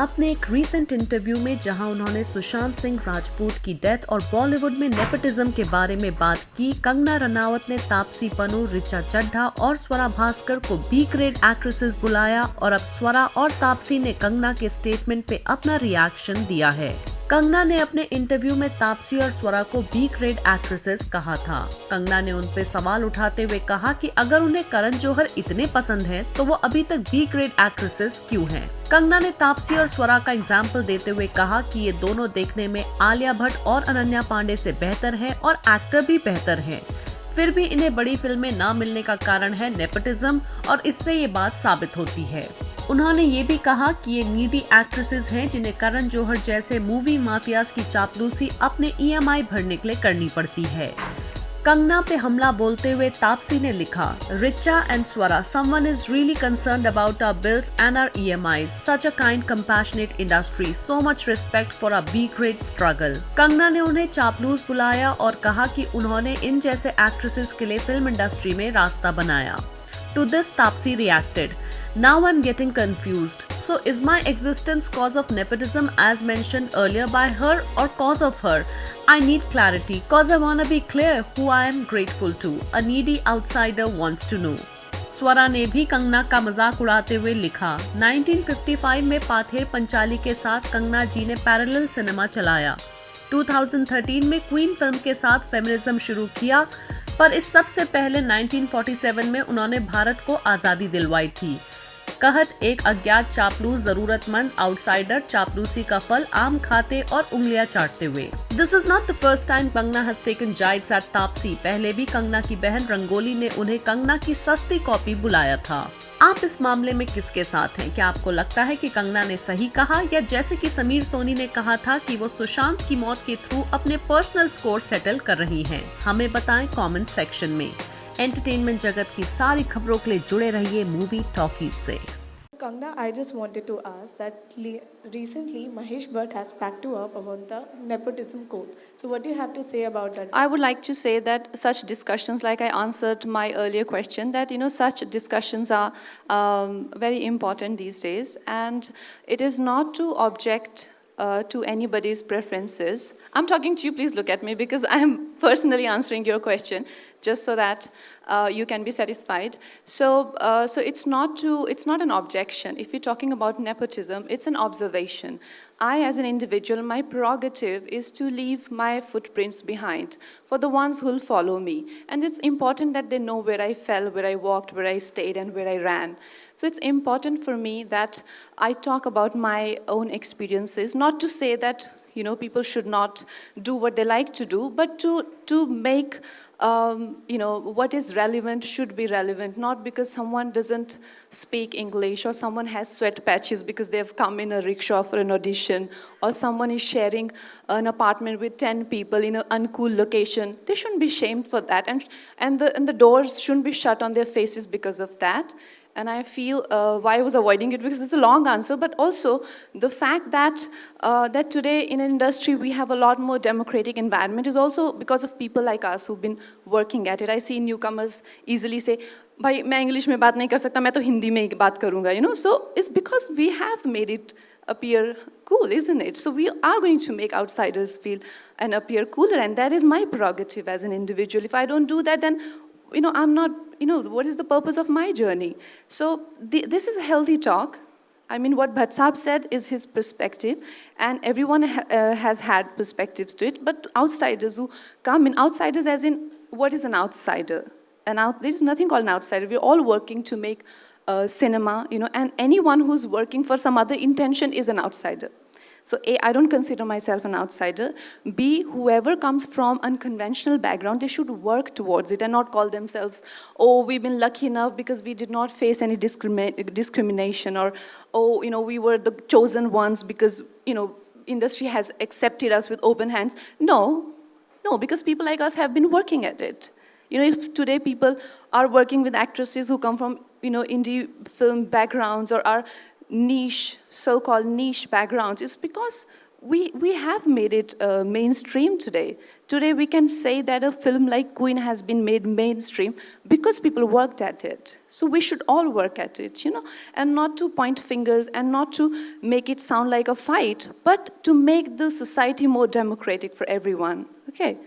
अपने एक recent interview में जहां उन्होंने सुशांत सिंह राजपूत की डेथ और बॉलीवुड में नेपोटिज्म के बारे में बात की, कंगना रनावत ने तापसी पन्नू, ऋचा चड्ढा और स्वरा भास्कर को बी ग्रेड एक्ट्रेसेस बुलाया और अब स्वरा और तापसी ने कंगना के स्टेटमेंट पे अपना रिएक्शन दिया है। कंगना ने अपने इंटरव्यू में तापसी और स्वरा को बी ग्रेड एक्ट्रेसेस कहा था। कंगना ने उन पे सवाल उठाते हुए कहा कि अगर उन्हें करण जौहर इतने पसंद हैं, तो वो अभी तक बी ग्रेड एक्ट्रेसेस क्यों हैं? कंगना ने तापसी और स्वरा का एग्जाम्पल देते हुए कहा कि ये दोनों देखने में आलिया भट्ट और अनन्या पांडे से बेहतर हैं और एक्टर भी बेहतर हैं। फिर भी इन्हें बड़ी फिल्में ना मिलने का कारण है नेपोटिज्म और इससे ये बात साबित होती है। उन्होंने ये भी कहा कि ये नीडी एक्ट्रेसेस हैं जिन्हें करण जौहर जैसे मूवी माफियाज की चापलूसी अपने EMI भरने के लिए करनी पड़ती है। कंगना पे हमला बोलते हुए तापसी ने लिखा, Richa and Swara, someone is really concerned about our bills and our EMIs. Such a kind, compassionate industry. So much respect for our B-grade struggle. Kangana ने उन्हें चापलूस बुलाया और कहा कि उन्होंने इन जैसे एक्ट्रेसेस के लिए फिल्म इंडस्ट्री में रास्ता बनाया। To this, Taapsee reacted, "Now I'm getting confused. So is my existence cause of nepotism as mentioned earlier by her or cause of her? I need clarity cause I wanna be clear who I am grateful to. A needy outsider wants to know." स्वरा ने भी कंगना का मजाक उड़ाते हुए लिखा, 1955 में पाथेर पंचाली के साथ कंगना जी ने पैरेलल सिनेमा चलाया। 2013 में क्वीन फिल्म के साथ फेमिनिज्म शुरू किया, पर इस सबसे पहले 1947 में उन्होंने भारत को आजादी दिलवाई थी। कहत एक अज्ञात चापलूस जरूरतमंद आउटसाइडर चापलूसी का फल आम खाते और उंगलियां चाटते हुए। This is not the first time Kangana has taken jibes at Taapsee. पहले भी कंगना की बहन रंगोली ने उन्हें कंगना की सस्ती कॉपी बुलाया था। आप इस मामले में किसके साथ हैं? क्या आपको लगता है कि कंगना ने सही कहा, या जैसे कि समीर सोनी ने कहा था कि वो सुशांत की मौत के थ्रू अपने पर्सनल स्कोर सेटल कर रही हैं? हमें बताएं कमेंट सेक्शन में। एंटरटेनमेंट जगत की सारी खबरों के लिए जुड़े रहिए मूवी टॉकीज से। Kangna, I just wanted to ask that recently Mahesh Bhatt has backed you up about the nepotism code. So what do you have to say about that? I would like to say that such discussions, like I answered my earlier question, that such discussions are very important these days, and it is not to object to anybody's preferences. I'm talking to you, please look at me, because I'm personally answering your question, just so that you can be satisfied. So it's not an objection. If you're talking about nepotism, it's an observation. I, as an individual, my prerogative is to leave my footprints behind for the ones who'll follow me. And it's important that they know where I fell, where I walked, where I stayed, and where I ran. So it's important for me that I talk about my own experiences, not to say that people should not do what they like to do, but to make what is relevant should be relevant, not because someone doesn't speak English or someone has sweat patches because they've come in a rickshaw for an audition, or someone is sharing an apartment with 10 people in an uncool location. They shouldn't be shamed for that, and the doors shouldn't be shut on their faces because of that. And I feel why I was avoiding it, because it's a long answer, but also the fact that that today in an industry we have a lot more democratic environment is also because of people like us who've been working at it. I see newcomers easily say, भाई मैं English में बात नहीं कर सकता, मैं तो हिंदी में ही बात करूँगा, So it's because we have made it appear cool, isn't it? So we are going to make outsiders feel and appear cooler, and that is my prerogative as an individual. If I don't do that, then I'm not, what is the purpose of my journey? So this is a healthy talk. I mean, what Bhatt Saab said is his perspective, and everyone has had perspectives to it, but outsiders who come in, outsiders as in, what is an outsider? There's nothing called an outsider. We're all working to make cinema, and anyone who's working for some other intention is an outsider. So A, I don't consider myself an outsider. B, whoever comes from unconventional background, they should work towards it and not call themselves, oh, we've been lucky enough because we did not face any discrimination, or, oh, we were the chosen ones because, industry has accepted us with open hands. No, because people like us have been working at it. If today people are working with actresses who come from, indie film backgrounds or are niche, so-called niche backgrounds, it's because we have made it mainstream today. Today we can say that a film like Queen has been made mainstream because people worked at it. So we should all work at it, and not to point fingers and not to make it sound like a fight, but to make the society more democratic for everyone. Okay.